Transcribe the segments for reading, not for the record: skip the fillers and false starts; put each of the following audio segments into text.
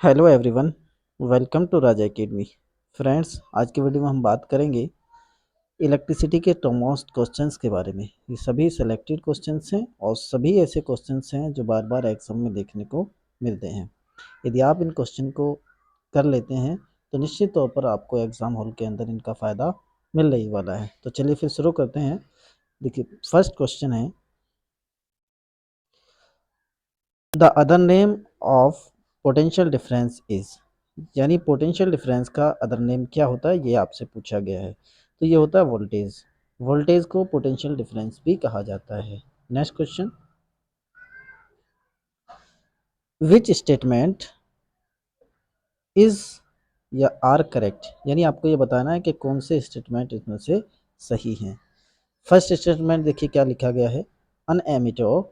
Hello everyone, welcome to Raja academy. Friends, आज की video में हम बात करेंगे इलेक्ट्रिसिटी के टॉपमोस्ट क्वेश्चंस के बारे में। ये सभी सेलेक्टेड क्वेश्चंस हैं और सभी ऐसे क्वेश्चंस हैं जो बार बार एग्जाम में देखने को मिलते हैं। यदि आप इन क्वेश्चन को कर लेते हैं तो निश्चित तौर पर आपको एग्ज़ाम हॉल के अंदर इनका फ़ायदा मिलने ही वाला है। तो चलिए फिर शुरू करते हैं। देखिए, फर्स्ट क्वेश्चन है, the other name of potential difference is, यानी पोटेंशियल डिफरेंस का अदर नेम क्या होता है, ये आपसे पूछा गया है। तो ये होता है वोल्टेज। वोल्टेज को पोटेंशियल डिफरेंस भी कहा जाता है। Next question, which statement is या आर करेक्ट, यानी आपको ये बताना है कि कौन से स्टेटमेंट इसमें से सही हैं। फर्स्ट स्टेटमेंट देखिए क्या लिखा गया है, an ammeter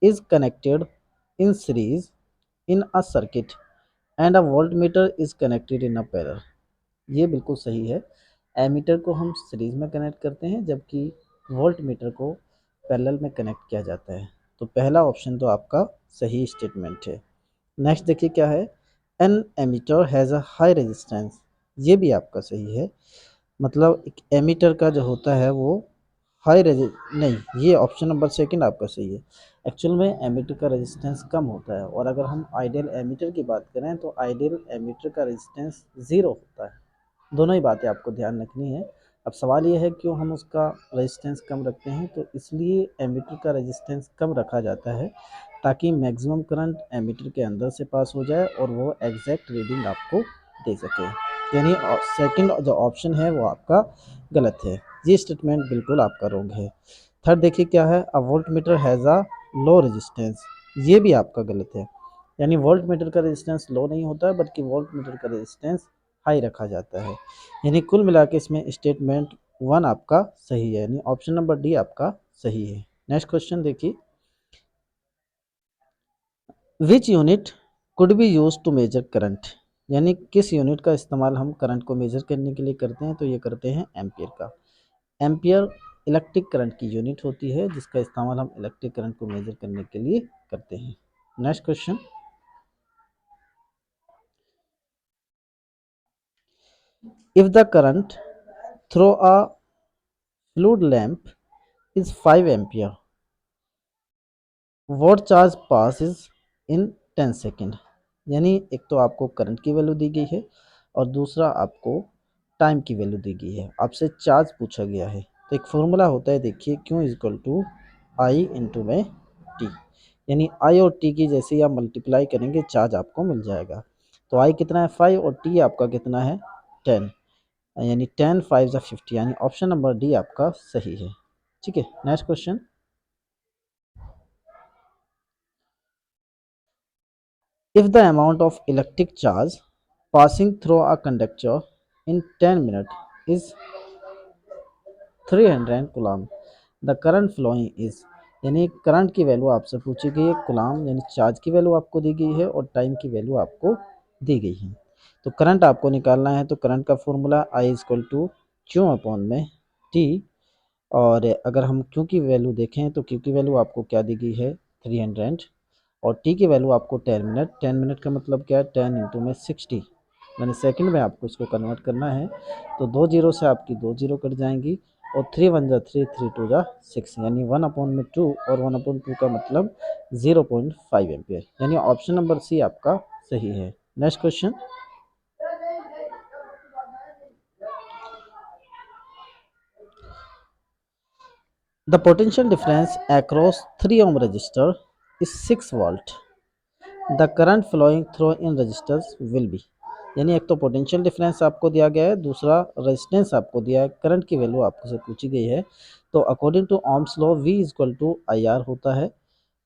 is connected in series in a circuit and a voltmeter is connected in a parallel. ये बिल्कुल सही है। एमीटर को हम सीरीज में कनेक्ट करते हैं जबकि वोल्ट मीटर को पैरेलल में कनेक्ट किया जाता है। तो पहला ऑप्शन तो आपका सही स्टेटमेंट है। नेक्स्ट देखिए क्या है, an ammeter has a high resistance, ये भी आपका सही है। मतलब एक एमीटर का जो होता है वो हाई रेजि नहीं, ये ऑप्शन नंबर सेकंड आपका सही है। एक्चुअल में एमीटर का रेजिस्टेंस कम होता है और अगर हम आइडियल एमीटर की बात करें तो आइडियल एमीटर का रेजिस्टेंस ज़ीरो होता है। दोनों ही बातें आपको ध्यान रखनी है। अब सवाल ये है क्यों हम उसका रेजिस्टेंस कम रखते हैं, तो इसलिए एमीटर का रेजिस्टेंस कम रखा जाता है ताकि मैक्सिमम करंट एमीटर के अंदर से पास हो जाए और वो एग्जैक्ट रीडिंग आपको दे सके। यानी सेकंड जो ऑप्शन है वो आपका गलत है, ये स्टेटमेंट बिल्कुल आपका रॉन्ग है। थर्ड देखिए क्या है, a voltmeter has a low resistance, ये भी आपका गलत है। यानी वोल्ट मीटर का रेजिस्टेंस लो नहीं होता है बल्कि वोल्ट मीटर का रेजिस्टेंस हाई रखा जाता है। यानी कुल मिला के इसमें स्टेटमेंट वन आपका सही है, यानी ऑप्शन नंबर डी आपका सही है। नेक्स्ट क्वेश्चन देखिए, which unit could be use to measure current, यानी किस यूनिट का इस्तेमाल हम करंट को मेजर करने के लिए करते हैं, तो ये करते हैं एम्पियर का। एम्पियर इलेक्ट्रिक करंट की यूनिट होती है जिसका इस्तेमाल हम इलेक्ट्रिक करंट को मेजर करने के लिए करते हैं। Next question, if the current through a fluid lamp is 5 ampere, what charge passes in 10 second, यानी एक तो आपको करंट की वैल्यू दी गई है और दूसरा आपको टाइम की वैल्यू दी गई है, आपसे चार्ज पूछा गया है। तो एक फॉर्मूला होता है, देखिए, Q is equal to I into में टी, यानी आई और टी की जैसे ही आप मल्टीप्लाई करेंगे चार्ज आपको मिल जाएगा। तो आई कितना है 5 और टी आपका कितना है 10, यानी 10 5 या 50, यानी ऑप्शन नंबर डी आपका सही है। ठीक है, next question, if the amount of electric charge passing through a conductor in 10 minutes is 300 coulomb, the current following is, यानी करंट की वैल्यू आपसे पूछी गई है, कूलाम यानी चार्ज की वैल्यू आपको दी गई है और टाइम की वैल्यू आपको दी गई है। तो करंट आपको निकालना है, तो करंट का formula I equal to Q upon में टी, और अगर हम क्यू की वैल्यू देखें तो क्यू की वैल्यू आपको क्या दी गई है 300 और टी की वैल्यू आपको 10 मिनट। 10 मिनट का मतलब क्या है 10 इंटू में 60, यानी सेकंड में आपको इसको कन्वर्ट करना है। तो दो जीरो से आपकी दो जीरो कट जाएंगी और 3 1 जा 3, 3 2 जा 6, यानी 1/2 और 1/2 का मतलब 0.5 एम्पियर, यानी ऑप्शन नंबर सी आपका सही है। Next question, the potential difference across 3 ohm resistor is 6 volt, the current flowing through in resistors will be, यानी एक तो पोटेंशियल डिफरेंस आपको दिया गया है, दूसरा रेजिस्टेंस आपको दिया है, करंट की वैल्यू आपको से पूछी गई है। तो according to Ohm's law V equal to I R होता है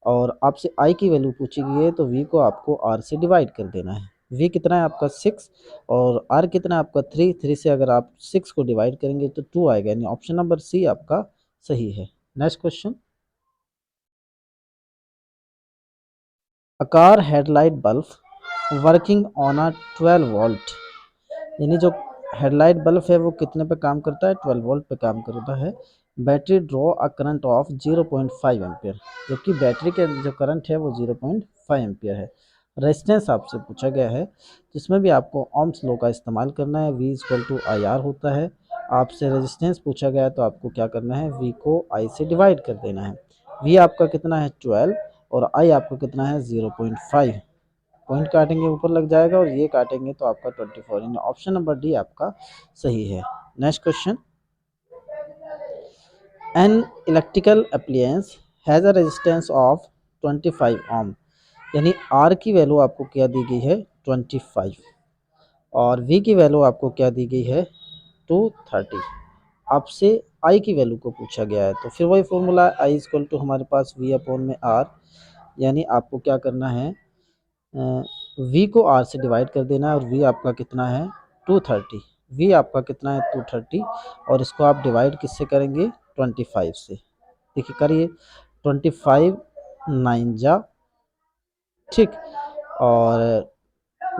और आपसे I की वैल्यू पूछी गई है तो V को आपको R से डिवाइड कर देना है। V कितना है आपका 6 और R कितना है आपका 3, 3 से अगर आप 6 को डिवाइड करेंगे तो 2 आएगा, यानी ऑप्शन नंबर सी आपका सही है। Next question, a car headlight bulb working on a 12 volt, यानी जो हेडलाइट बल्ब है वो कितने पे काम करता है 12 वोल्ट पे काम करता है। Battery draw a current of 0.5 ampere, जबकि बैटरी के जो करंट है वो 0.5 एम्पियर है। रेजिस्टेंस आपसे पूछा गया है, जिसमें भी आपको ओम्स लॉ का इस्तेमाल करना है। V equal to I R होता है। आपसे रेजिस्टेंस पूछा गया है तो आपको क्या करना है, V को I से डिवाइड कर देना है। V आपका कितना है 12 और I आपका कितना है 0.5। पॉइंट काटेंगे ऊपर लग जाएगा और ये काटेंगे तो आपका 24। इन ऑप्शन नंबर डी आपका सही है। Next question, an electrical appliance has a resistance of 25 ओम, यानी R की वैल्यू आपको क्या दी गई है 25 और V की वैल्यू आपको क्या दी गई है 230। आपसे I की वैल्यू को पूछा गया है तो फिर वही फॉर्मूला I इक्वल टू हमारे पास V अपॉन में R, यानी आपको क्या करना है V को R से डिवाइड कर देना है और V आपका कितना है 230। V आपका कितना है 230 और इसको आप डिवाइड किससे करेंगे 25 से। देखिए करिए 25 9 जा, ठीक, और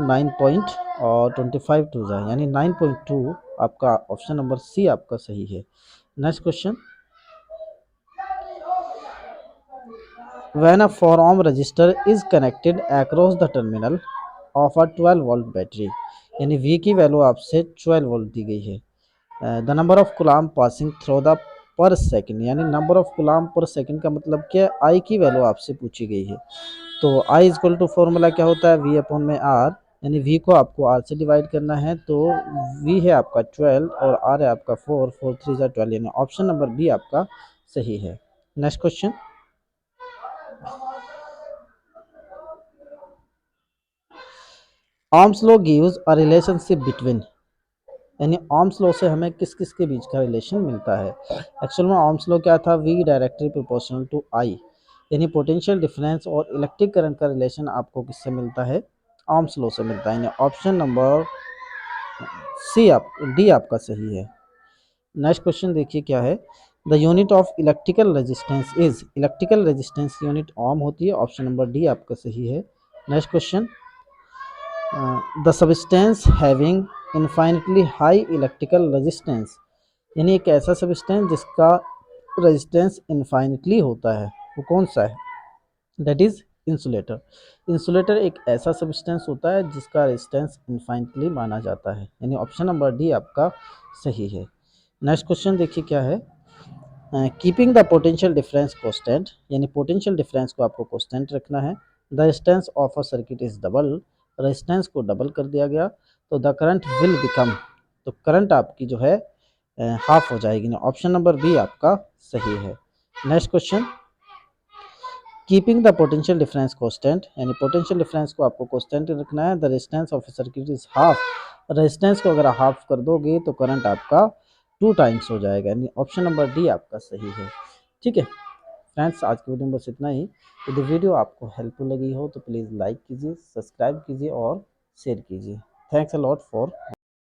9 पॉइंट और 25 टू जा, यानी 9.2। आपका ऑप्शन नंबर सी आपका सही है। Next question, when a 4 ohm resistor is connected across the terminal of a 12 volt battery, यानी V की वैल्यू आपसे 12 वोल्ट दी गई है। The number of coulomb passing through the पर सेकंड, यानी नंबर ऑफ कूलाम पर सेकंड का मतलब क्या, I की वैल्यू आपसे पूछी गई है। तो I इक्वल टू फॉर्मूला क्या होता है V अपॉन में R, यानी V को आपको R से डिवाइड करना है तो V है आपका 12 और R है आपका 4, 4 3 जा 12, यानी ऑप्शन नंबर बी आपका सही है। Next question, Ohm's law gives a relationship between, यानी ओम्स लॉ से हमें किस किस के बीच का रिलेशन मिलता है। एक्चुअल में ओम्स लॉ क्या था, V directly proportional to I, यानी पोटेंशियल डिफरेंस और इलेक्ट्रिक करंट का रिलेशन आपको किससे मिलता है, ओम्स लॉ से मिलता है। यानी ऑप्शन नंबर सी आप डी आपका सही है। नेक्स्ट क्वेश्चन देखिए क्या है, the unit of electrical resistance is, electrical resistance unit ohm होती है। ऑप्शन नंबर डी आपका सही है। Next question, the substance having infinitely high electrical resistance, यानी एक ऐसा सब्सटेंस जिसका रेजिस्टेंस इनफाइनिटली होता है, वो कौन सा है, दैट इज इंसुलेटर। इंसुलेटर एक ऐसा सब्सटेंस होता है जिसका रेजिस्टेंस इनफाइनिटली माना जाता है, यानी ऑप्शन नंबर डी आपका सही है। नेक्स्ट क्वेश्चन देखिए क्या है, keeping the potential difference constant, यानी पोटेंशियल डिफरेंस को आपको कांस्टेंट रखना है। The resistance of a circuit is double, resistance को डबल कर दिया गया तो द करंट विल बिकम, तो करंट आपकी जो है हाफ हो जाएगी ना, ऑप्शन नंबर बी आपका सही है। Next question, keeping the potential difference constant, यानी पोटेंशियल डिफरेंस को आपको कांस्टेंट रखना है। The resistance of a circuit is half, resistance को अगर हाफ कर दोगे तो करंट आपका 2 टाइम्स हो जाएगा, यानी ऑप्शन नंबर डी आपका सही है। ठीक है फ्रेंड्स, आज की वीडियो में बस इतना ही। यदि वीडियो आपको हेल्पफुल लगी हो तो प्लीज़ लाइक कीजिए, सब्सक्राइब कीजिए और शेयर कीजिए। Thanks a lot for